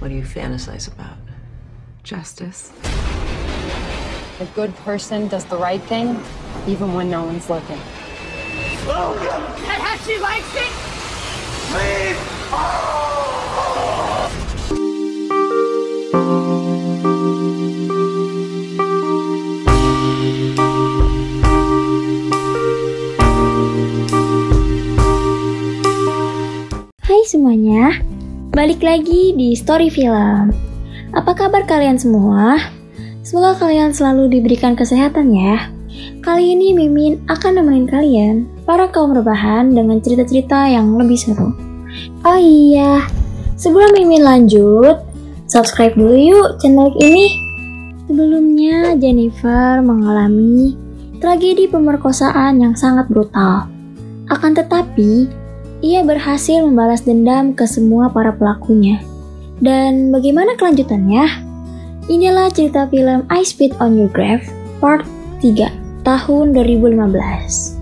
What do you fantasize about? Justice. A good person does the right thing, even when no one's looking. That's how she likes it! Hai semuanya, balik lagi di Story Film. Apa kabar kalian semua? Semoga kalian selalu diberikan kesehatan ya. Kali ini Mimin akan nemenin kalian, para kaum rebahan, dengan cerita-cerita yang lebih seru. Oh iya, sebelum Mimin lanjut, subscribe dulu yuk channel ini. Sebelumnya Jennifer mengalami tragedi pemerkosaan yang sangat brutal. Akan tetapi, ia berhasil membalas dendam ke semua para pelakunya. Dan bagaimana kelanjutannya? Inilah cerita film I Spit on Your Grave Part 3 tahun 2015.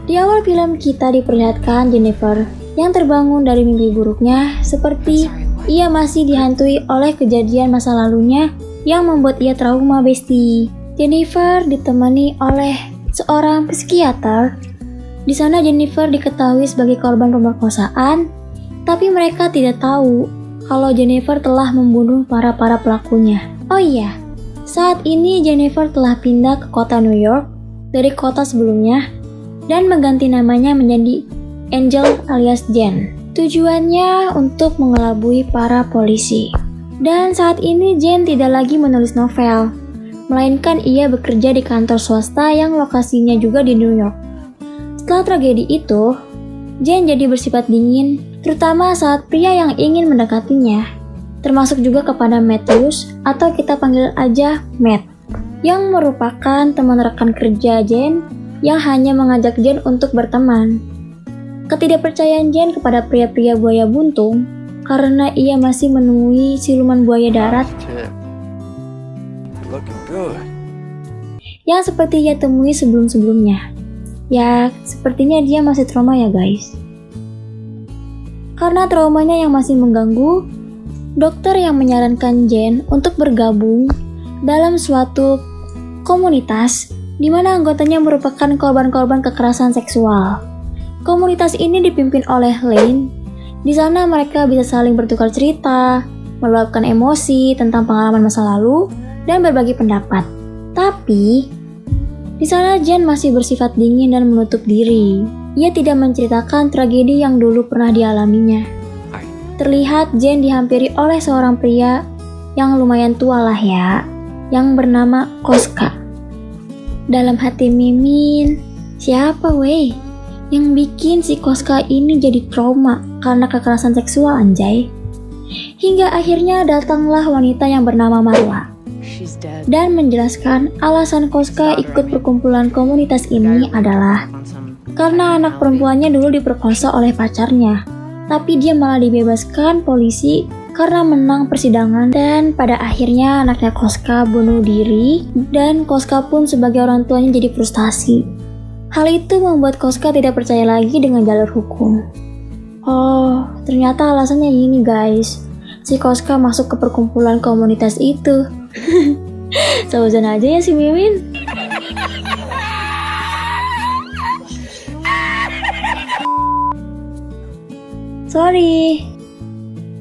Di awal film kita diperlihatkan Jennifer yang terbangun dari mimpi buruknya seperti ia masih dihantui oleh kejadian masa lalunya yang membuat ia trauma besti. Jennifer ditemani oleh seorang psikiater. Di sana Jennifer diketahui sebagai korban pemerkosaan, tapi mereka tidak tahu kalau Jennifer telah membunuh para pelakunya. Oh iya, saat ini Jennifer telah pindah ke kota New York dari kota sebelumnya dan mengganti namanya menjadi Angel alias Jen. Tujuannya untuk mengelabui para polisi. Dan saat ini Jen tidak lagi menulis novel, melainkan ia bekerja di kantor swasta yang lokasinya juga di New York. Setelah tragedi itu, Jen jadi bersifat dingin, terutama saat pria yang ingin mendekatinya, termasuk juga kepada Matthews atau kita panggil aja Matt, yang merupakan teman rekan kerja Jen yang hanya mengajak Jen untuk berteman. Ketidakpercayaan Jen kepada pria-pria buaya buntung karena ia masih menemui siluman buaya darat yang seperti ia temui sebelum-sebelumnya. Ya, sepertinya dia masih trauma ya guys. Karena traumanya yang masih mengganggu, dokter yang menyarankan Jen untuk bergabung dalam suatu komunitas di mana anggotanya merupakan korban-korban kekerasan seksual. Komunitas ini dipimpin oleh Lane. Di sana mereka bisa saling bertukar cerita, meluapkan emosi tentang pengalaman masa lalu, dan berbagi pendapat. Tapi, di sana Jen masih bersifat dingin dan menutup diri. Ia tidak menceritakan tragedi yang dulu pernah dialaminya. Terlihat Jen dihampiri oleh seorang pria yang lumayan tua lah ya, yang bernama Koska. Dalam hati Mimin, siapa weh yang bikin si Koska ini jadi trauma karena kekerasan seksual anjay? Hingga akhirnya datanglah wanita yang bernama Marla dan menjelaskan alasan Koska ikut perkumpulan komunitas ini adalah karena anak perempuannya dulu diperkosa oleh pacarnya, tapi dia malah dibebaskan polisi karena menang persidangan, dan pada akhirnya anaknya Koska bunuh diri dan Koska pun sebagai orang tuanya jadi frustasi. Hal itu membuat Koska tidak percaya lagi dengan jalur hukum. Oh, ternyata alasannya ini guys. Si Koska masuk ke perkumpulan komunitas itu. Seuzon aja ya si Mimin. Sorry.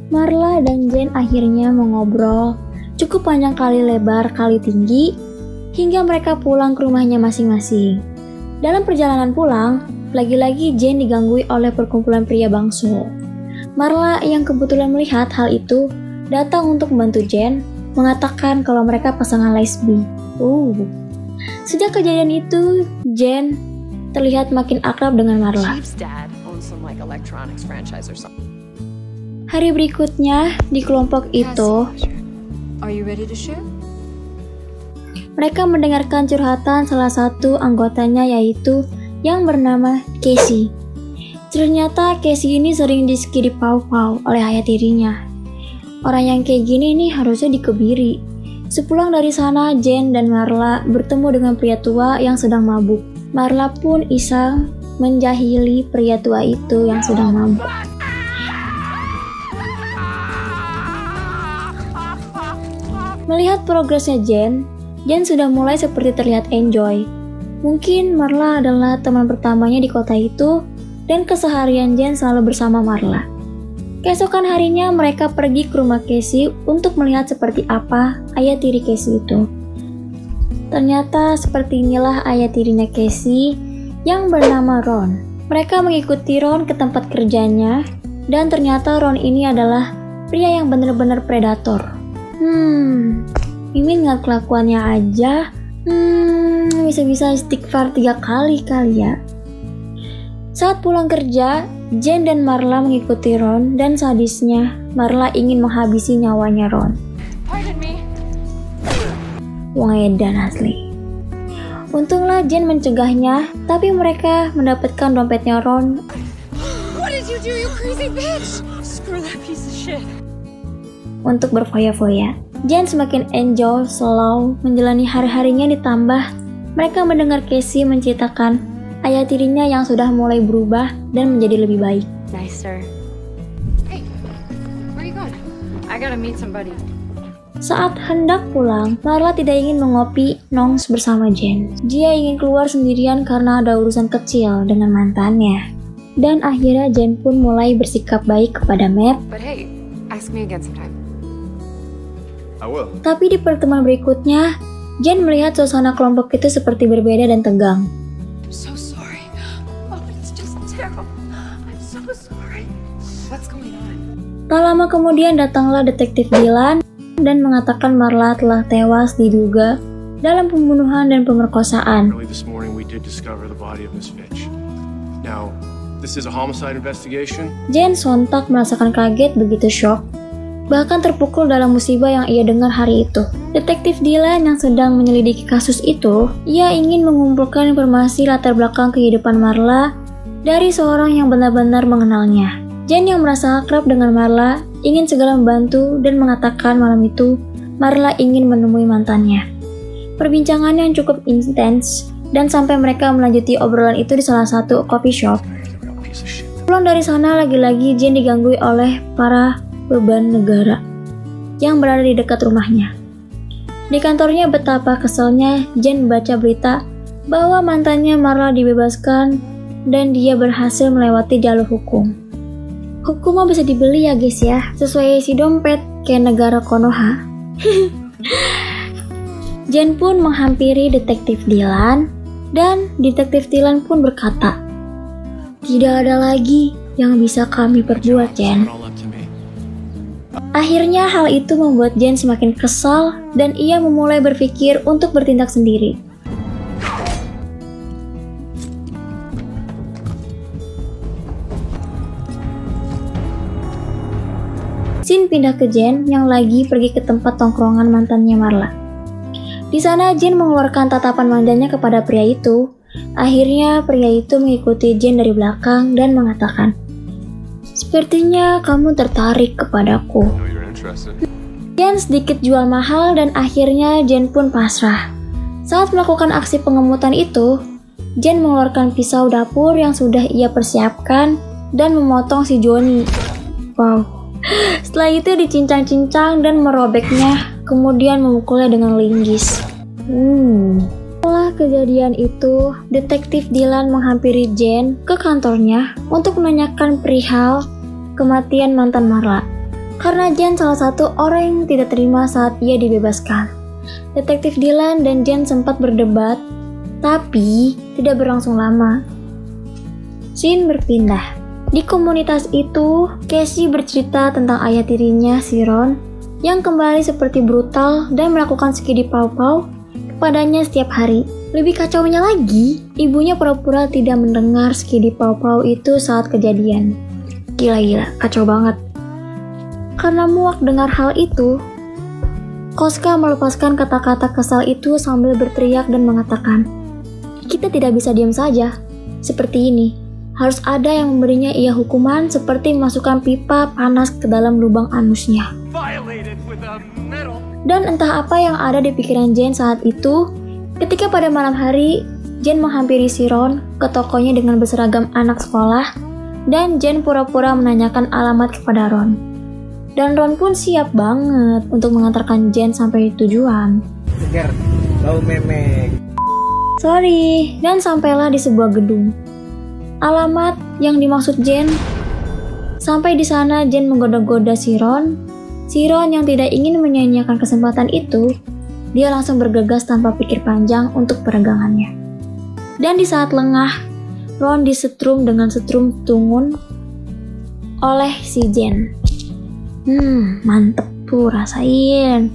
Marla dan Jen akhirnya mengobrol cukup panjang kali lebar kali tinggi hingga mereka pulang ke rumahnya masing-masing. Dalam perjalanan pulang, lagi-lagi Jen diganggu oleh perkumpulan pria bangsul. Marla yang kebetulan melihat hal itu datang untuk membantu Jen, mengatakan kalau mereka pasangan lesbi. Sejak kejadian itu, Jen terlihat makin akrab dengan Marla. Hari berikutnya di kelompok itu, mereka mendengarkan curhatan salah satu anggotanya yaitu yang bernama Casey. Ternyata Casey ini sering dipau-pau oleh ayah tirinya. Orang yang kayak gini nih harusnya dikebiri. Sepulang dari sana, Jane dan Marla bertemu dengan pria tua yang sedang mabuk. Marla pun iseng menjahili pria tua itu yang sedang mabuk. Melihat progresnya Jane sudah mulai seperti terlihat enjoy. Mungkin Marla adalah teman pertamanya di kota itu, dan keseharian Jane selalu bersama Marla. Keesokan harinya mereka pergi ke rumah Casey untuk melihat seperti apa ayah tiri Casey itu. Ternyata seperti inilah ayah tirinya Casey yang bernama Ron. Mereka mengikuti Ron ke tempat kerjanya, dan ternyata Ron ini adalah pria yang benar-benar predator. Mimin ngeliat kelakuannya aja, bisa-bisa istighfar 3 kali ya. Saat pulang kerja, Jane dan Marla mengikuti Ron, dan sadisnya Marla ingin menghabisi nyawanya Ron. Pardon me. Wong edan asli. Untunglah Jane mencegahnya, tapi mereka mendapatkan dompetnya Ron. What did you do, you crazy bitch? Screw that piece of shit. Untuk berfoya-foya. Jane semakin enjoy slow menjalani hari-harinya, ditambah mereka mendengar Casey menceritakan ayah tirinya yang sudah mulai berubah dan menjadi lebih baik. Nicer. Hey, where are you going? I gotta meet somebody. Saat hendak pulang, Marla tidak ingin mengopi nongs bersama Jane. Dia ingin keluar sendirian karena ada urusan kecil dengan mantannya. Dan akhirnya Jane pun mulai bersikap baik kepada Matt. But hey, ask me again sometime. I will. Tapi di pertemuan berikutnya, Jane melihat suasana kelompok itu seperti berbeda dan tegang. I'm so sorry. Oh, it's just terrible. I'm so sorry. What's going on? Tak lama kemudian datanglah detektif Dylan dan mengatakan Marla telah tewas diduga dalam pembunuhan dan pemerkosaan. Early this morning we did discover the body of Miss Fitch. Now, this is a homicide investigation. Jane sontak merasakan kaget begitu shock, bahkan terpukul dalam musibah yang ia dengar hari itu. Detektif Dylan yang sedang menyelidiki kasus itu, ia ingin mengumpulkan informasi latar belakang kehidupan Marla dari seorang yang benar-benar mengenalnya. Jane yang merasa akrab dengan Marla ingin segera membantu dan mengatakan malam itu Marla ingin menemui mantannya. Perbincangan yang cukup intens dan sampai mereka melanjuti obrolan itu di salah satu coffee shop. Pulang dari sana, lagi-lagi Jane diganggu oleh para beban negara yang berada di dekat rumahnya. Di kantornya, betapa keselnya Jane membaca berita bahwa mantannya Marla dibebaskan dan dia berhasil melewati jalur hukum. Hukum mah bisa dibeli ya guys ya, sesuai isi dompet kayak negara Konoha. Jane pun menghampiri detektif Dylan, dan detektif Dylan pun berkata, "Tidak ada lagi yang bisa kami perbuat, Jane." Akhirnya hal itu membuat Jane semakin kesal dan ia memulai berpikir untuk bertindak sendiri. Scene pindah ke Jane yang lagi pergi ke tempat tongkrongan mantannya Marla. Di sana Jane mengeluarkan tatapan manjanya kepada pria itu. Akhirnya pria itu mengikuti Jane dari belakang dan mengatakan, "Sepertinya kamu tertarik kepadaku." Jane sedikit jual mahal dan akhirnya Jane pun pasrah. Saat melakukan aksi pengemutan itu, Jane mengeluarkan pisau dapur yang sudah ia persiapkan dan memotong si Johnny. Wow. Setelah itu dicincang-cincang dan merobeknya, kemudian memukulnya dengan linggis. Setelah kejadian itu, detektif Dylan menghampiri Jane ke kantornya untuk menanyakan perihal kematian mantan Marla. Karena Jane salah satu orang yang tidak terima saat ia dibebaskan. Detektif Dylan dan Jane sempat berdebat, tapi tidak berlangsung lama. Scene berpindah. Di komunitas itu, Casey bercerita tentang ayah tirinya, si Ron, yang kembali seperti brutal dan melakukan skidi pau-pau kepadanya setiap hari. Lebih kacaunya lagi, ibunya pura-pura tidak mendengar skidi pau-pau itu saat kejadian. Gila, kacau banget. Karena muak dengar hal itu, Koska melepaskan kata-kata kesal itu sambil berteriak dan mengatakan, "Kita tidak bisa diam saja. Seperti ini, harus ada yang memberinya ia hukuman seperti memasukkan pipa panas ke dalam lubang anusnya." Violated with a metal Dan entah apa yang ada di pikiran Jane saat itu, ketika pada malam hari, Jane menghampiri si Ron ke tokonya dengan berseragam anak sekolah, dan Jane pura-pura menanyakan alamat kepada Ron. Dan Ron pun siap banget untuk mengantarkan Jane sampai tujuan. Segar, bau memek. Sorry, dan sampailah di sebuah gedung. Alamat yang dimaksud Jane. Sampai di sana Jane menggoda-goda si Ron. Si Ron yang tidak ingin menyia-nyiakan kesempatan itu, dia langsung bergegas tanpa pikir panjang untuk peregangannya. Dan di saat lengah, Ron disetrum dengan setrum tungun oleh si Jane. Mantep tuh, rasain.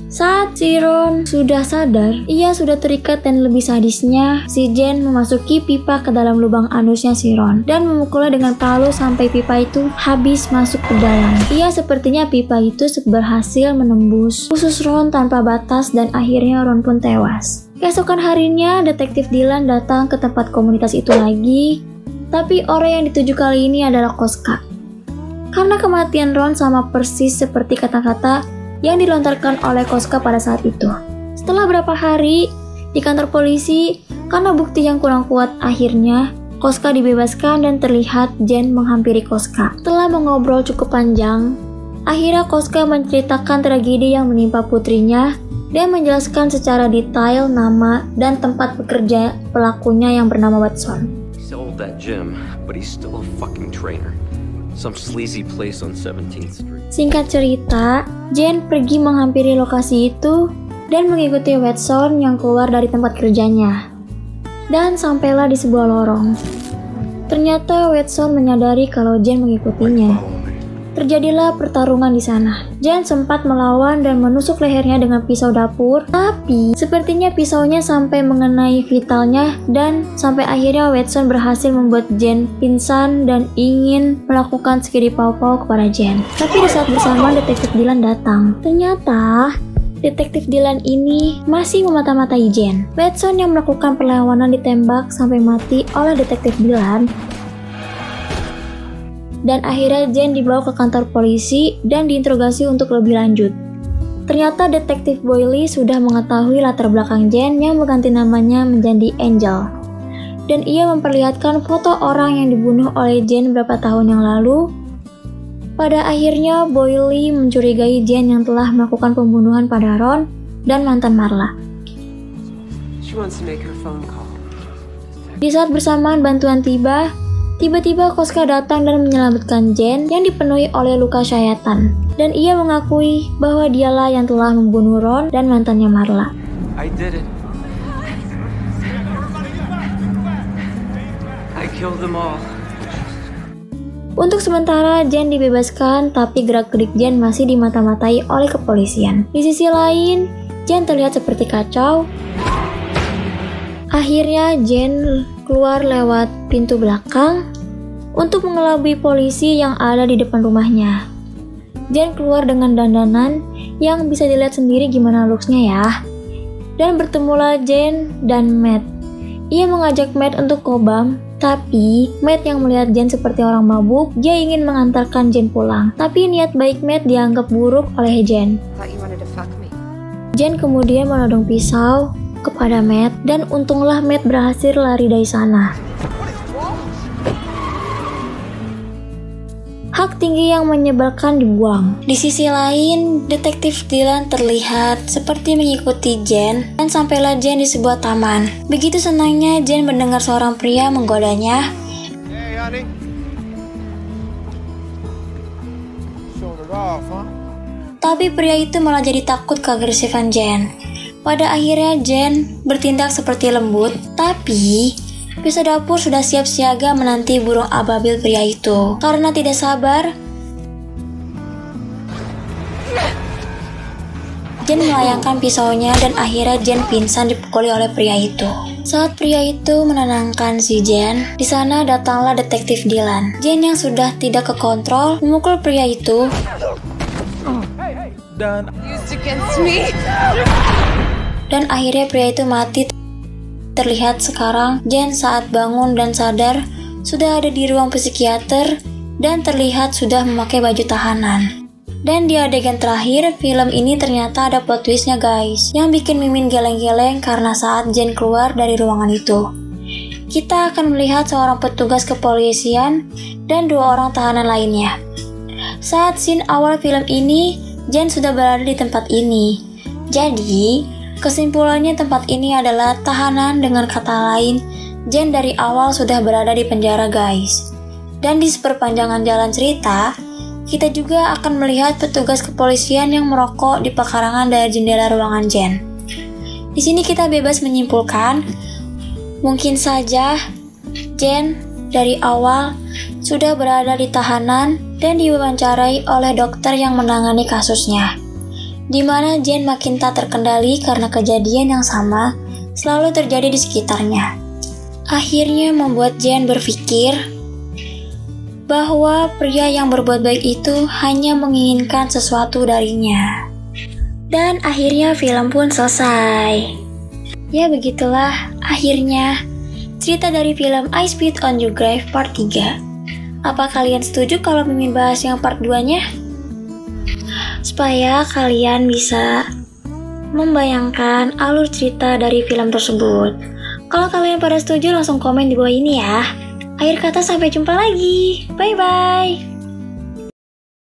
Saat si Ron sudah sadar, ia sudah terikat dan lebih sadisnya, si Jane memasuki pipa ke dalam lubang anusnya si Ron dan memukulnya dengan palu sampai pipa itu habis masuk ke dalam. Ia sepertinya pipa itu berhasil menembus usus Ron tanpa batas dan akhirnya Ron pun tewas. Keesokan harinya, detektif Dylan datang ke tempat komunitas itu lagi, tapi orang yang dituju kali ini adalah Koska. Karena kematian Ron sama persis seperti kata-kata yang dilontarkan oleh Koska pada saat itu. Setelah beberapa hari di kantor polisi, karena bukti yang kurang kuat, akhirnya Koska dibebaskan dan terlihat Jane menghampiri Koska. Setelah mengobrol cukup panjang, akhirnya Koska menceritakan tragedi yang menimpa putrinya dan menjelaskan secara detail nama dan tempat bekerja pelakunya yang bernama Watson. He sold that gym, but he's still a fucking trainer. Some sleazy place on 17th Street. Singkat cerita, Jane pergi menghampiri lokasi itu dan mengikuti Watson yang keluar dari tempat kerjanya. Dan sampailah di sebuah lorong. Ternyata Watson menyadari kalau Jane mengikutinya. Terjadilah pertarungan di sana. Jane sempat melawan dan menusuk lehernya dengan pisau dapur, tapi sepertinya pisaunya sampai mengenai vitalnya dan sampai akhirnya Watson berhasil membuat Jane pingsan dan ingin melakukan sekiri pau-pau kepada Jane. Tapi di saat bersamaan detektif Dylan datang. Ternyata detektif Dylan ini masih memata-matai Jane. Watson yang melakukan perlawanan ditembak sampai mati oleh detektif Dylan. Dan akhirnya Jane dibawa ke kantor polisi dan diinterogasi untuk lebih lanjut. Ternyata detektif Boyle sudah mengetahui latar belakang Jane yang berganti namanya menjadi Angel. Dan ia memperlihatkan foto orang yang dibunuh oleh Jane beberapa tahun yang lalu. Pada akhirnya Boyle mencurigai Jane yang telah melakukan pembunuhan pada Ron dan mantan Marla. Di saat bersamaan bantuan tiba-tiba Koska datang dan menyelamatkan Jane yang dipenuhi oleh luka syayatan. Dan ia mengakui bahwa dialah yang telah membunuh Ron dan mantannya Marla. I did it. I killed them all. Untuk sementara Jane dibebaskan, tapi gerak-gerik Jane masih dimata-matai oleh kepolisian. Di sisi lain, Jane terlihat seperti kacau. Akhirnya Jane keluar lewat pintu belakang untuk mengelabui polisi yang ada di depan rumahnya. Jane keluar dengan dandanan yang bisa dilihat sendiri gimana looks-nya ya. Dan bertemulah Jane dan Matt. Ia mengajak Matt untuk kobam, tapi Matt yang melihat Jane seperti orang mabuk, dia ingin mengantarkan Jane pulang. Tapi niat baik Matt dianggap buruk oleh Jane. Jane kemudian menodong pisau kepada Matt dan untunglah Matt berhasil lari dari sana. Hak tinggi yang menyebalkan dibuang. Di sisi lain, detektif Dylan terlihat seperti mengikuti Jane dan sampailah Jane di sebuah taman. Begitu senangnya Jane mendengar seorang pria menggodanya. Hey, honey. Showed it off, huh? Tapi pria itu malah jadi takut keagresifan Jane. Pada akhirnya Jane bertindak seperti lembut, tapi pisau dapur sudah siap siaga menanti burung ababil pria itu. Karena tidak sabar, Jane melayangkan pisaunya dan akhirnya Jane pingsan dipukuli oleh pria itu. Saat pria itu menenangkan si Jane, di sana datanglah detektif Dylan. Jane yang sudah tidak kekontrol memukul pria itu. Dan akhirnya pria itu mati. Terlihat sekarang Jane saat bangun dan sadar sudah ada di ruang psikiater dan terlihat sudah memakai baju tahanan. Dan di adegan terakhir, film ini ternyata ada plot twistnya guys, yang bikin Mimin geleng-geleng karena saat Jane keluar dari ruangan itu, kita akan melihat seorang petugas kepolisian dan 2 orang tahanan lainnya. Saat scene awal film ini, Jane sudah berada di tempat ini. Jadi, kesimpulannya tempat ini adalah tahanan, dengan kata lain, Jane dari awal sudah berada di penjara guys. Dan di seperpanjangan jalan cerita, kita juga akan melihat petugas kepolisian yang merokok di pekarangan dari jendela ruangan Jane. Di sini kita bebas menyimpulkan, mungkin saja Jane dari awal sudah berada di tahanan dan diwawancarai oleh dokter yang menangani kasusnya, di mana Jane makin tak terkendali karena kejadian yang sama selalu terjadi di sekitarnya. Akhirnya membuat Jane berpikir bahwa pria yang berbuat baik itu hanya menginginkan sesuatu darinya. Dan akhirnya film pun selesai. Ya begitulah akhirnya cerita dari film I Spit on Your Grave part 3. Apa kalian setuju kalau Mimin bahas yang part 2-nya? Supaya kalian bisa membayangkan alur cerita dari film tersebut. Kalau kalian pada setuju langsung komen di bawah ini ya. Akhir kata sampai jumpa lagi. Bye-bye.